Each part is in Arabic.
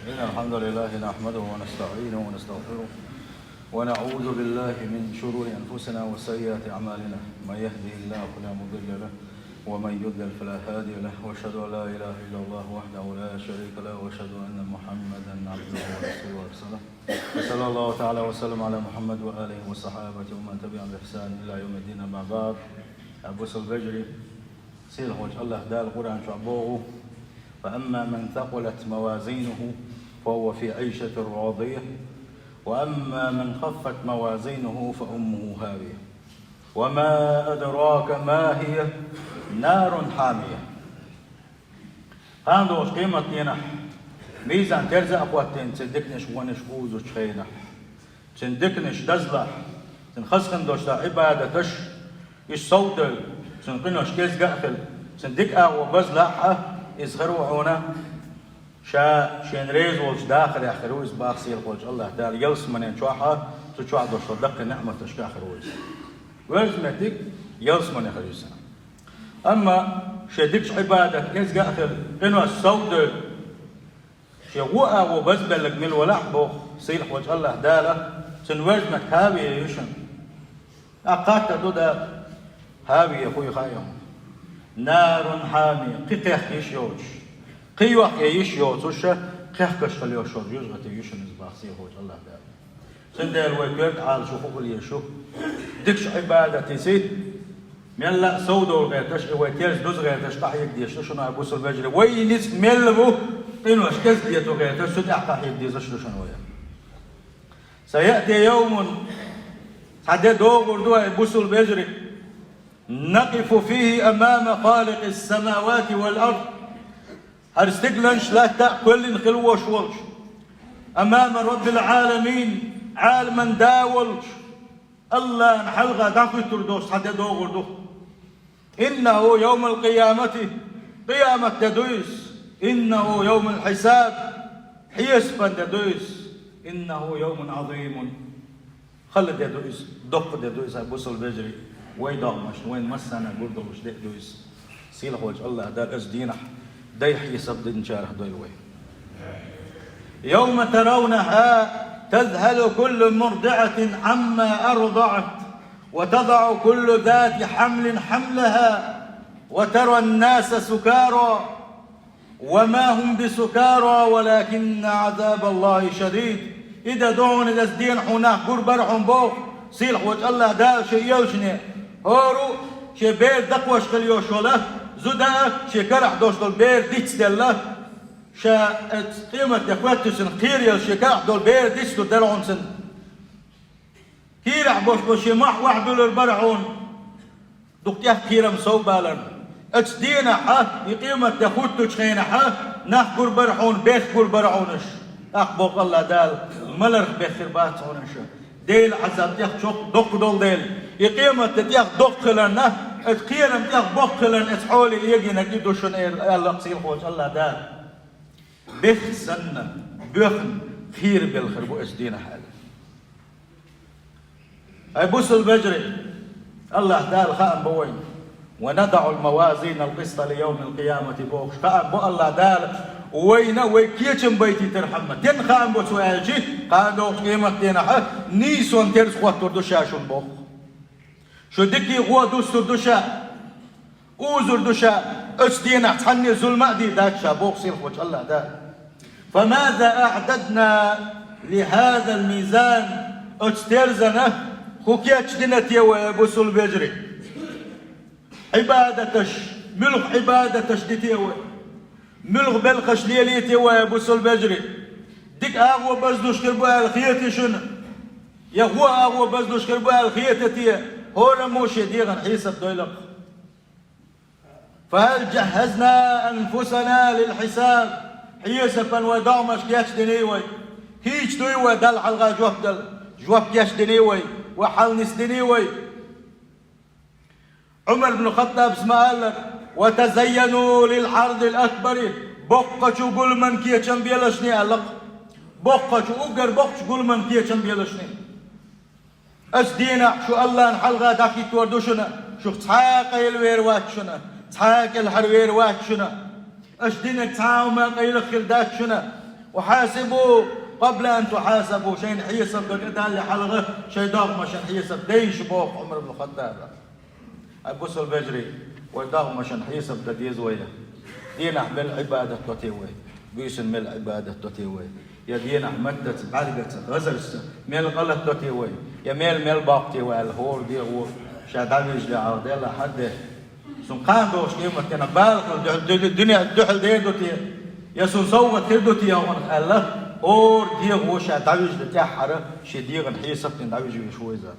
إن الحمد لله نحمده ونستعينه ونستغفره ونعوذ بالله من شرور أنفسنا وسيئات أعمالنا. من يهده الله فلا مضل له ومن يضلل فلا هادي له، وأشهد أن لا إله إلا الله وحده لا شريك له، وأشهد أن محمدا عبده ورسوله. وصلى الله تعالى وسلم على محمد وآله وصحابته ومن تبعهم بإحسان إلى يوم الدين. أما بعد، أبو البجري سير وجه الله دال القرآن شعبوه. فأما من ثقلت موازينه فهو في عيشة راضية، وأما من خفت موازينه فأمه هاوية. وما أدراك ما هي؟ نار حامية. هاندوش قيمة ينح ميزان ترزق أقواتين تندكنش ونش أوزو تشخينح تندكنش دزلح تنخسخن دوشتا عبادتش إش صوتل تنقنش كيز قأخل تندك أغو بزلحة إزغروا عونا شين ريز والش داخل آخرويز باخسير قولش الله تعالى يلس منين شوحة تشوح دوشتا دق نعمة تشكا آخرويز ويزمتك يلس منين خريسا. أما شدكش عبادة كيز قأخل إنو الصوتل شوقا وبزبلك من ولحبو سيلح وجه الله داله تنوزمك هاوية يشن أقاتا دودا هاوية خوي خايم. نار حامية قيقيح يشيوش قيوح يشيوش وشا قيحكش خليوشوش يزغت يشن إزباخسيه وجه الله داله سندال ويكيرت عال شوفوك اليشو دكش عبادة تسيد ميلا سودو غيرتش ويتيرز دوز غيرتش قحيك ديش شنو أبو البجري وينس ميلبو إنه أشكز ديتو غيرتش سد أحقاحيك ديش شنو ويا. سيأتي يوم حدد دوغر دوا أبو البجري نقف فيه أمام خالق السماوات والأرض هرستقلنش لا تأكل خلوش ولش أمام رب العالمين عالما داولش الله نحلغا داخل تردوس حتى دوغر دو. إنه يوم القيامة قيامة تدويس، إنه يوم الحساب حيسبا تدويس، إنه يوم عظيم خلد يدويس دق يدويس أبو البجري ويدغمش وين مسنا قردوش دويس سيلح وجه الله دار أزدينح ديح يسبد نشارح دوي وين. يوم ترونها تذهل كل مرضعة عما أرضعت وتضع كل ذات حمل حملها وترى الناس سكارى وما هم بسكارى ولكن عذاب الله شديد. إذا دعون إذا سدين حناك قربرحهم بوخ سيلح وجه الله دا شيء يوشني هورو شي بير دقوش خليوشوله زودا شي كرح دوشتل بير ديتس دله شا قيمة يكواتسن قيريل شكاح دول بير ديستو دلعونسن كيرح بوش مح وحدو للبرعون دكتيا كيرم صوبالن اتدينا حا يقيمة يخوتو تشخينا حا نحقر برعون بيخقر برعونش اخبوك الله دال ملرخ بخربات هونش ديل عزاب تيخ شوق دق دول ديل يقيمة تيخ دق خلنا اتقيرم تيخ بق خلن اتحولي يجينا كيدو شنير الله قصير خوش الله دال بخ سنة بخن خير بالخير بو اسدينا حال. أبو البجري الله دال خام بوين وندع الموازين القسط ليوم القيامة بوش خام بو الله دال وينا ويكيتم بيتي ترحمة تن خام بو سواجي قادو قيمة تينا حال نيسون ترس خوات تردوشا شون بوخ شو دكي غوا دوس تردوشا اوزر دوشا اسدينا تحني ظلمة دي داكشا بوخ سير وجه الله دال. فماذا أعددنا لهذا الميزان اتسترزنا خوكياتش دينتي وابو البجري عبادتش ملغ عبادتش ديتيوي ملغ بلخش ليليتي وابو البجري ديك اغو بزدوش كربوها الخياتي شنو يا هو اغو بزدوش كربوها الخياتي هو موش ديغن حيسب دويلق. فهل جهزنا انفسنا للحساب حيسبا ودعمش كياش دنيوي هيج دويوي دل حلقة جواب كياش دنيوي وحل نس دنيوي. عمر بن الخطاب اسمه وتزينوا للحرب الأكبر بقشو قل من كيشن بيلشني ألق بقشو أقر بقش قل من كيشن بيلشني أسدينا شو الله نحلقة داكي توردوشنا شو تحاق الوير واتشنا تحاق الحروير واتشنا أشدينك تعاو ما قيل خلدات شنا وحاسبوا قبل أن تحاسبوا. شين حيسب قال لي حلقة شي ضغمة شين حيسب ديش بوق عمر بن الخطاب أبوس البجري ودغمة شين حيسب دديز ويا دين أحمل عبادة توتيوي بيسن مل عبادة توتيوي يا دين أحمدت بعلقت غزلت مل قلت توتيوي يا مل باقتي والهور دي هو شاداميج لعود يلا حد سنقان دوش كيما كنا بالغ الدنيا الدحل ديدوتي يا سنصوت كدوتي يا ون الله اور دي هو شاداميج لتحرة شديغن حيسب تندعوج شوي زاد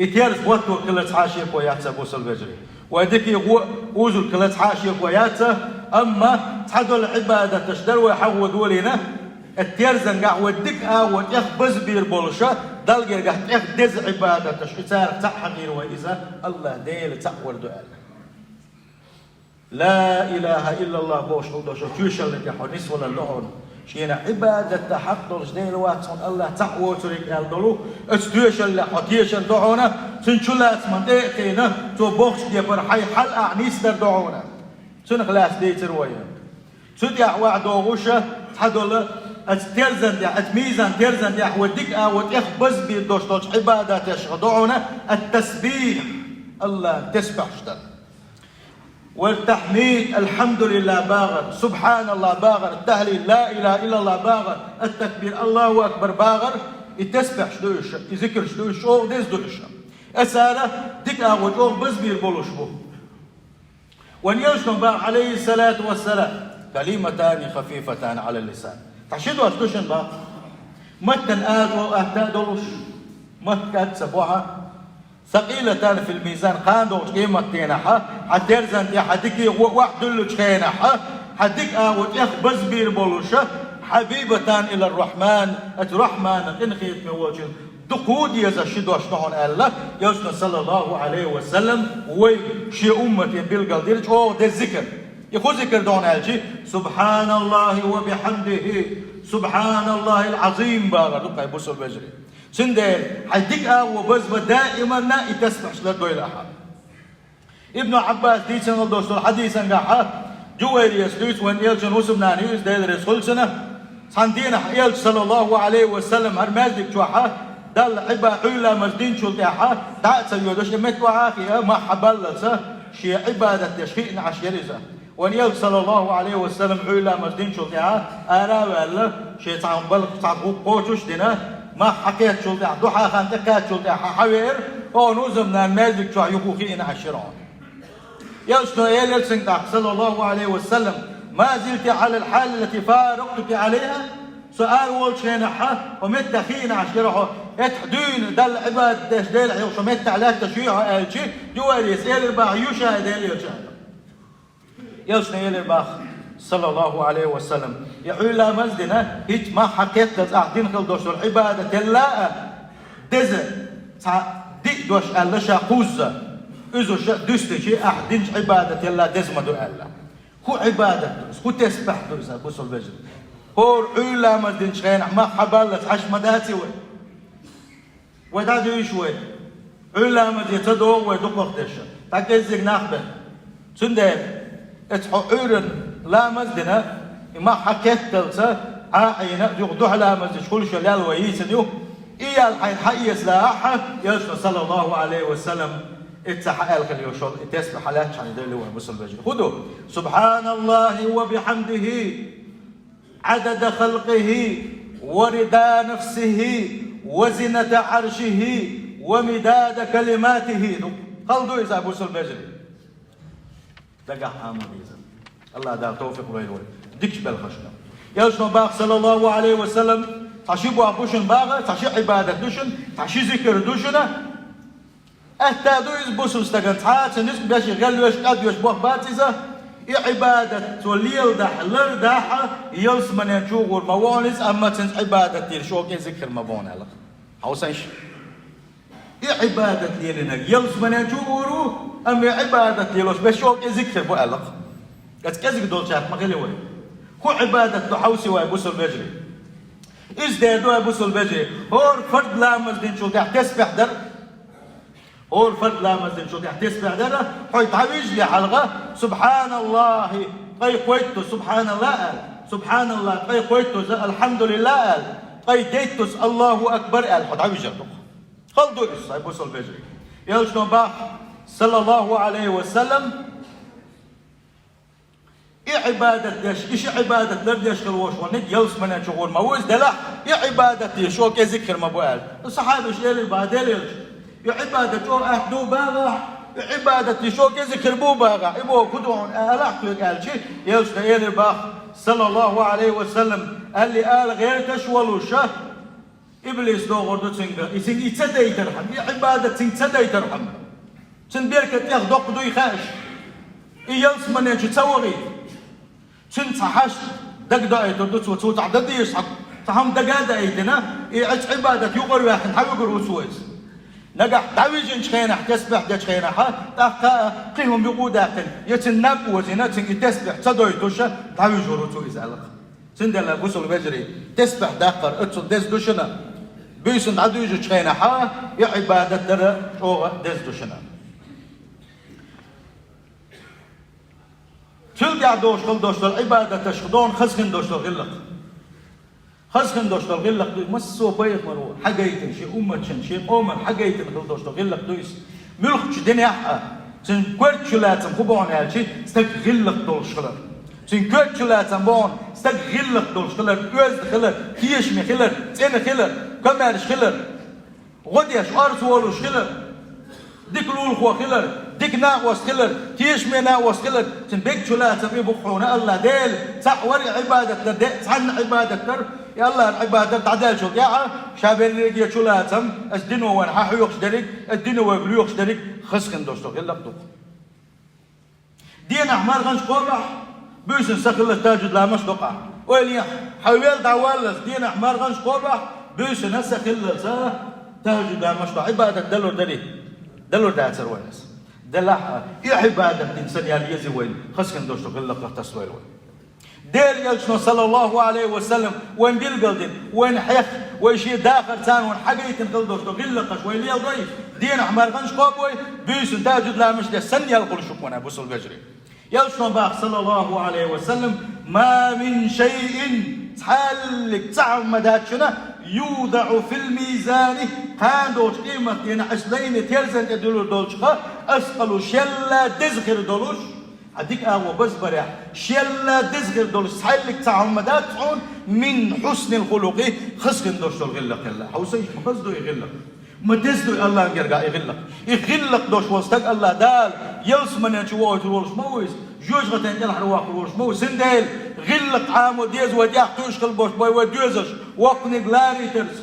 إتيارس وقتو كلت حاشي قوياتها بوس البجري وهذيك وزل كلت حاشي قوياتها أما تحدوا العبادة تشدر ويحود ولينا التيرزن قاع ودك وديخ بزبير بولشة دلقي قاع تيخ دز عبادة تشتار تحقير وإذا الله ديل تقور دعال لا إله إلا الله بوش حدوش تيوشل لك حديث ولا اللعون شينا عبادة تحقق جديل واتسون الله تقوى تريك الدلو استيشل لحطيشل دعونا سنشلات من دقيقنا تو بوخش دي برحي حل أعنيس در دعونا سنخلاص دي ترويا سودي أحوى دوغوشة تحدول اترزن دي اتميزن ترزن دي وديك وديخ بزبي دوش عبادة تشغ دعونا التسبيح الله تسبح شتر والتحميد الحمد لله باغر سبحان الله باغر التهليل لا إله إلا الله باغر التكبير الله أكبر باغر التسبح شدوش يذكر شدوش أو ديز دوش أسأله ديك أغوج أو بزبير بولوش بو ونيوشن باغ عليه الصلاة والسلام كلمتان خفيفتان على اللسان تحشدوا أشتوشن باغ متن آدو أهتادولوش متكاد سبوها ثقيلتان في الميزان قاندو قيمة تينحا حترزن دي حديكي وحدلو تخينحا حديك آوت يخ بزبير بولوشة حبيبتان إلى الرحمن الرحمن انخيط من وجه دقود يزشدو أشنهن الله يوسنا صلى الله عليه وسلم وشي أمتي بالقلدير أو ده الذكر يخو ذكر دون الجي سبحان الله وبحمده سبحان الله العظيم باغا دقا يبوسوا البجري سندير حديك وبزبة دائما نا يتسبح شلدو إلها ابن عباس ديسان الدوستو حديثا قاحا جويري يسلوس وان يلجن وسبنا نيوز دايل رسول سنة صندينا يلج صلى الله عليه وسلم هرمازك جوحا دل عبا علا مزدين شلتاحا دعت سيودوش امتوا عاقيا ما حبلسة شي عبادة تشخيئنا عشيريزة وان يلج صلى الله عليه وسلم علا مزدين شلتاحا أنا ولا شي تعمبلق تعقوق قوتوش دينا ما حكيت شلتاح دوحا خانتكات شلتاح حوير ونوزمنا المازك جوح يقوخينا عشيرون يوشنو يلسنك صلى الله عليه وسلم ما زلت على الحال التي فارقتك عليها سؤال والشينحة ومتخين عشيرها اتحدين دل عباد ديل عيوش ومت على تشيعها الشي جوال يسأل الباخ يشاهد يشاهد يوشنو يلباخ صلى الله عليه وسلم يقول لا مزدنا هيت ما حكيت لتعدين خل دوش العبادة لا دز دي دوش ألشا قوزة إذا شاء دستشي أحدنش عبادة الله دزمدو الله هو عبادة هو تسبح دوزا بوصل بجر هو علا مدنش غين ما حبالت عش مداتي وي ودادو يشوي علا مدي تدو ويدوك وقتشا تاكيزيك ناخبه سندين اتحو عورن لا مزدنا ما حكيت تلسا عاينا يغدوح لا مزدش كل شلال ويسنيو إيا الحين حيس لا أحد يسوع صلى الله عليه وسلم اتسحق الخل يوشل اتسبح حالات عن يدل هو مسلم بجري خذوا سبحان الله وبحمده عدد خلقه ورداء نفسه وزنة عرشه ومداد كلماته خلدوا إذا مسلم بجري دقع حامد إذا الله دار توفيق ويلوي ديكش بالخشنة يوشنا باق صلى الله عليه وسلم تعشيبوا أبوشن باغة تعشي عبادة دوشن تعشي ذكر دوشنا أهتادو يزبوسو استغنتها نسك باش يغلوش قد يشبوه باتزة عبادة توليل داح لر داحة يلس من ينشوغ الموانس أما تنس عبادة تيرشوك يذكر مبون هلا حوسنش عبادة ليلنك يلس من ينشوغ أما عبادة تيلوش بشوك يذكر بو هلا كذلك دول شاف ما غلوي هو عبادة تحوسي ويبوسو البجري ازدادوا يبوسو البجري هور فرد لامز دين شو قاعد تسبح در هو الفرد لا مزن شو تسبح دنا حيت عويج لي حلقة سبحان الله قي قويته سبحان الله سبحان الله قي قويتوز الحمد لله قي ديتوز الله أكبر حد عم يجرب خلدو إسا يبوصل بجري يلشنو باح صلى الله عليه وسلم عبادة إيش عبادة لرديش خلوش ونك يلس من شغور موز دلا عبادة شو كذكر مبوال الصحابة شيل البادل عبادة شو أهدو باغا عبادة شو كذكر بو باغا إبو كدوون ألاح قال شيء يلس ديال باخ صلى الله عليه وسلم قال لي قال غير تشولو شه إبليس دو غردو تنقى يسن يتدى يترحم عبادة تنتدى يترحم تنبيرك ياخدوك دو يخاش يلس من يتسوغي تن تحش دق يتردد وتعدد يسحق تهم دقادة ايدنا يعج عبادة يقر واحد حيقر وسويس نجح دعويجن شخينة تسبح ده شخينة قيهم بيقود أكل يتنب وزنا تسبح تدوي توشة دعويج وروتويس على تندل بوصل بجري تسبح داقر اتصل دز دوشنا بيسن عدويج شخينة يا عبادة در شو دز دوشنا تلقى دوش خل دوش العبادة تشخدون خزخن دوش الغلق خزخن دوش الغلق مسو بيت مرو حقيتن شيء أمتشن شيء أمم حقيتن خل دوش الغلق دويس ملخش دنيا حق سن كورت شلاتم خبون هالشي استك غلق دوش خلر سن كورت شلاتم بون استك غلق دوش خلر يوز خلر كيش مي خلر تين خلر كمارش خلر غديش أرس ولوش خلر ديك لول خو خلر ديك ناقوس خلر تيش مي ناقوس خلر تنبيك شلاتم يبخونا الله ديل تحوري عبادة در تعن عبادة در يا الله العبادة تعدل شو يا شابين يجي شلاتم الدنو وين حيوخش دريك الدنو ويقليوخش دريك خسخن دوستو غير لقطو دين أحمر غنش قرح بيسن سخل تاجد لا مش دقع ويلي حويل دعوالس دين أحمر غنش قرح بيسن سخل تاجد لا مش دقع عبادة دلور دريك دلور داتر وينس دلح عبادة إنسان ياليزي وين خسخن دوستو غير لقطو تسويل وين دير يلشنو صلى الله عليه وسلم وين بالقلدين وين حيخ ويشي داخل تان وين حقيتن قلدوش تو غلقش وين ليه ضيف دين احمر غنش قوبوي بيسن تاجد لا مش ده سن يلقل شكونا بوصل بجري يلشنو باخ صلى الله عليه وسلم ما من شيء تحلق تعمدات شنا يوضع في الميزان قاندوش قيمة ين عشلين تيرزن تدلو دولشخا أسقلو شلا دزغر دولوش هديك بس بريح شلا دزغر دول سحلك تعمدات عون من حسن الخلق خسكن دوش دول غلق الله حوسيش بس دو يغلق ما دزدو الله يرجع يغلق دوش وستك الله دال يلس من يشوه تروش مويس جوج غتين يلحر واقروش مويس سندل غلق عام وديز وديح توش قلبوش باي وديزش وقني غلاريترز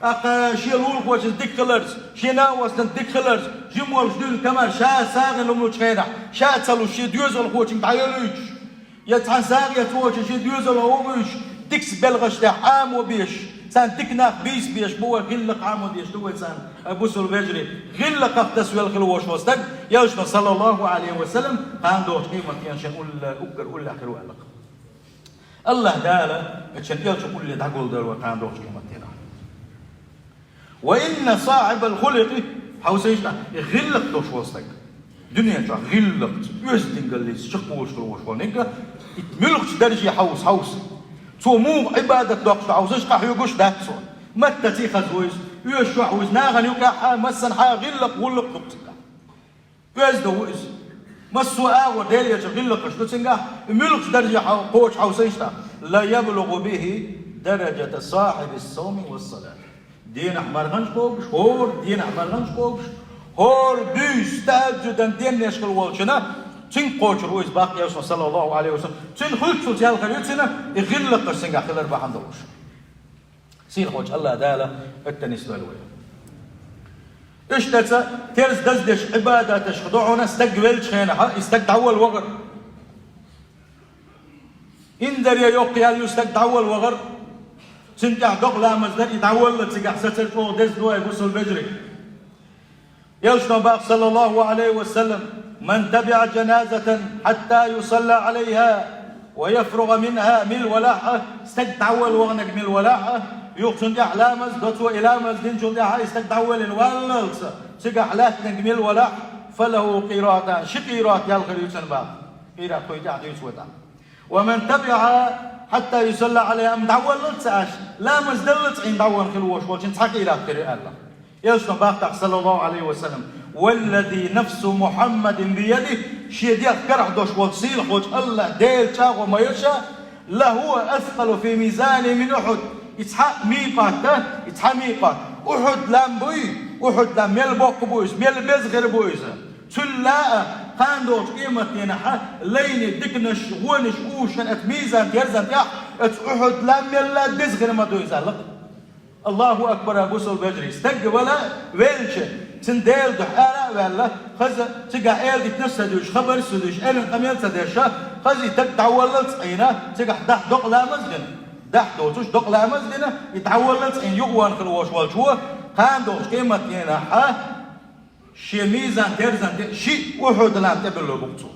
شيل ولك واش ديك خلرز شي ناوس ديك خلرز جمول جدول كمان شا ساغن لملو تشينا شا تسلو شي ديوزل خوش متعيلوش يتعن ساغ يتوش شي ديوزل هوش ديكس بلغش ده عام وبيش سان ديكنا بيس بيش بو غلق عام وبيش دو سان ابوسل بجري غلق تسويل خلوش وستك يوشنا صلى الله عليه وسلم قام دوت قيمه ينشن اقر اخر وعلق الله دالا اتشن يوش كل دغول دل وقام دوت قيمه وإن صاحب الخلق حوسيشنا غلق دوش وسطك دنيا شو غلق يوزدين قليس شقوش كروش ونيكا يتملقش درجة حوس تو مو عبادة دوش حوسيش قاح يقوش داكسو متى تيخز ويز يوشو حوز ناغن يوكا مسن حا غلق ولق دكتك يوزدو ويز مسو آور ديليا غلق شتوتنقا يملقش درجة قوش حوسيشنا لا يبلغ به درجة صاحب الصوم والصلاة دين أحمر غنش قوبش هور دين أحمر غنش قوبش هور بيش تأجدا دين يشكل والشنا تين قوش رويز باقي يوسف صلى الله عليه وسلم تين خلق سلسيال خليوتنا يغلق قرسنقا خلر بحان دوش سير خوش الله دالا التنس بالوية إيش تتسا تيرز دزدش عبادة تشخدوعنا استقبل شخينها استقدعوا الوغر إندر يوقي هل يستقدعوا الوغر تنجح دقلا مزدر يتعول لتسجح ستر فوق دز دواء بوصل بجري يلشنا باق صلى الله عليه وسلم من تبع جنازة حتى يصلى عليها ويفرغ منها مل ولاحة استقدعول وغنك مل ولاحة يقصن جح لامز دوتو إلى مزدين شو جح استقدعول الوالنلس سجح لاتنك مل ولاح فله قيراتان شقيرات يالخر يسن باق قيرات كويجح يسودا ومن تبع حتى يصلى عليه أم دعوة للتعاش لا مزدلت عين دعوة خلوش وشين تحكي إلى كري الله يلشنا باقتك صلى الله عليه وسلم والذي نفس محمد بيده شي ديال كرح دوش وتصيل خوش الله ديل تاغ وما يشاء لهو أثقل في ميزانه من أحد يتحق ميقات يتحق ميقات أحد لام بوي أحد لام يلبوك بويس ميلبز غير بويس تلا قاندوش قيمة ينحى لين دكنش غونش اوشن ات ميزان تيرزان تيح ات أحد لام يلا دز غير ما دويس الله أكبر أبو سول بجري استق ولا ويلش تنديل دحارة ولا خز تقع إيل دي تنسدوش خبر سدوش إيل قميل سديشة خز يتقع عينا تقع دح دق لا مزدن دح دوتوش دق لا مزدن يتعول عين يقوان خلوش والجوه قاندوش قيمة ينحى شي ميزان تيرزان شي أحد لام تبلو بقصو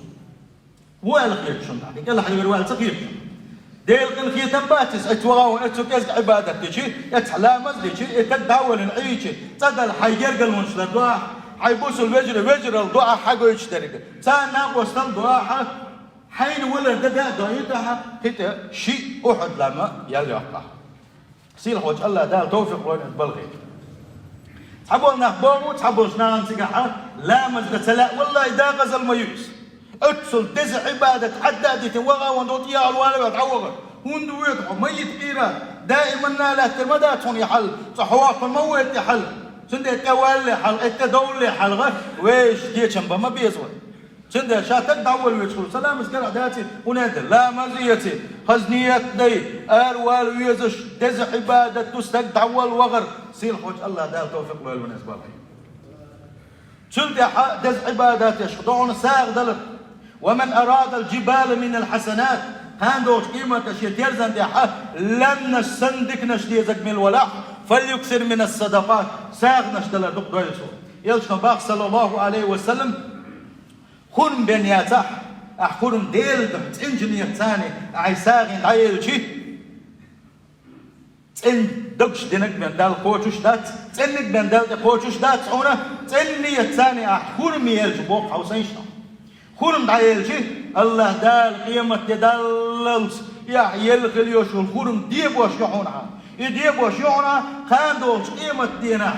والقيت شنو قال حد يقول تقيب ديل قل خي تباتس اتوغاو اتوكيز عبادة تجي اتحلامز تجي اتداول العيشي تدل حيجر قل منشل الدعاء حيبوس الوجر الدعاء حقو يشترك تانا وصل الدعاء حين ولا دقاء دعيتها كتا شي أحد لما يلي وقع سيل خوش الله دال توفيق وين اتبلغي تحبون نخبومو تحبوش نانسيقها لا مزدتلا والله إذا غزل ميوس اتصل تزع عبادة حدادة وغا وندوت يا الوالي وتعوغ وندو يدعو ميت قيرات دائما لا ترمداتهم يحل صحواق الموت يحل سندي كوالي حل التدولي حل ويش ديشن بما بيزوي سندي شاتك دعوة ويشكل سلام اسكال داتي ونادل لا مزيتي خزنيات دي الوال ويزش تزع عبادة تستك دعوة الوغر سيل خوش الله دال توفيق له بالنسبة لي سندي دزع عبادات يشخضعون ساغ دلت ومن أراد الجبال من الحسنات هاندوش قيمة شيء تيرزن ديحا لن نشندك نشديزك من الولاح فليكثر من الصدقات ساغ نشدل دق دويسو يلشن باق صلى الله عليه وسلم خرم بنياتح خرم ديل دمت انجنية تاني اعي ساغين عيل شي تن دقش دينك من دال قوتوش دات تنك من دال قوتوش دات عونا تنية تاني خرم يلجبوق حوسينشنا خورم دايل شيء الله دال قيمة داللس يا يلخل يشول خورم ديبوش يحونها يديبوش يحونها خاندوش قيمة دينا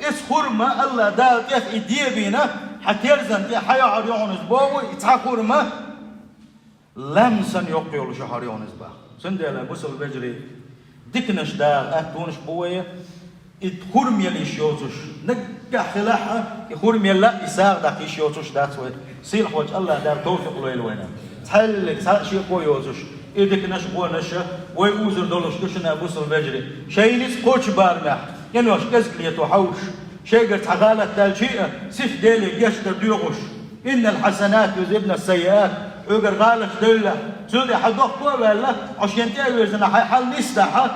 اس خورما الله دال كيف يديبينا حتيرزن تي حيا يحون زبوي يتحا خورما لمسن يقيول شهر يحون زبا سندل بوسل بجري ديكنش دال اتونش بويه خورم يلي شيوتوش نجح خلاحها خورم يلا يساق داك يشيوتوش داتوي سيل خوش الله دار توفيق له الوينا تحلك شي قويوزش ايدك نشقو نشا ويوزر دولش كشنا بوصل بجري شينيس قوش بارمح ينوش كزكليتو حوش شيقر تحغالت دالشيئة سيف ديلي يشتر ديوغش إن الحسنات يذهبن السيئات يقر غالش دولة سودي حدوق قوة ولا عشان تاويزنا حال نستحى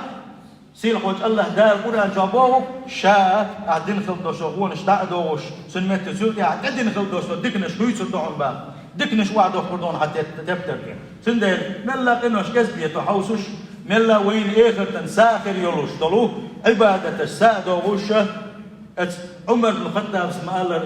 سيل خوش الله دار قرآن جابوه شاء عدين خلدوش وغونش تعدوش سنمت سودي عدين خلدوش ديكنش كويس الدعون با ديكنش وعدو خردون حتى تبتر سندل ملا قنوش كزبيتو حوسوش ملا وين اخر تنساخر يلوش طلوه عبادة السادوش عمر بن الخطاب اسمه الله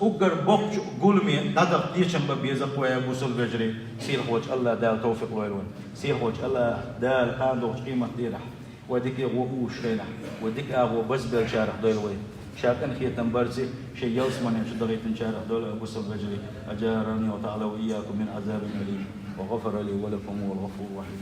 أقر بوكش قولمي هذا ديشن ببيزق ويا بوسل بجري سيل خوش الله دال توفيق ويلون سيل خوش الله دال قاندوش قيمة ديرح وديك وقوش هنا وديك أبو بس بالشارع دول وين شاكن خي تنبرسي شيء يوسمن يمشي دغيت الشارع دول أبو سل بجري أجارني وتعالى وإياكم من عذاب أليم وغفر لي ولكم والغفور الرحيم.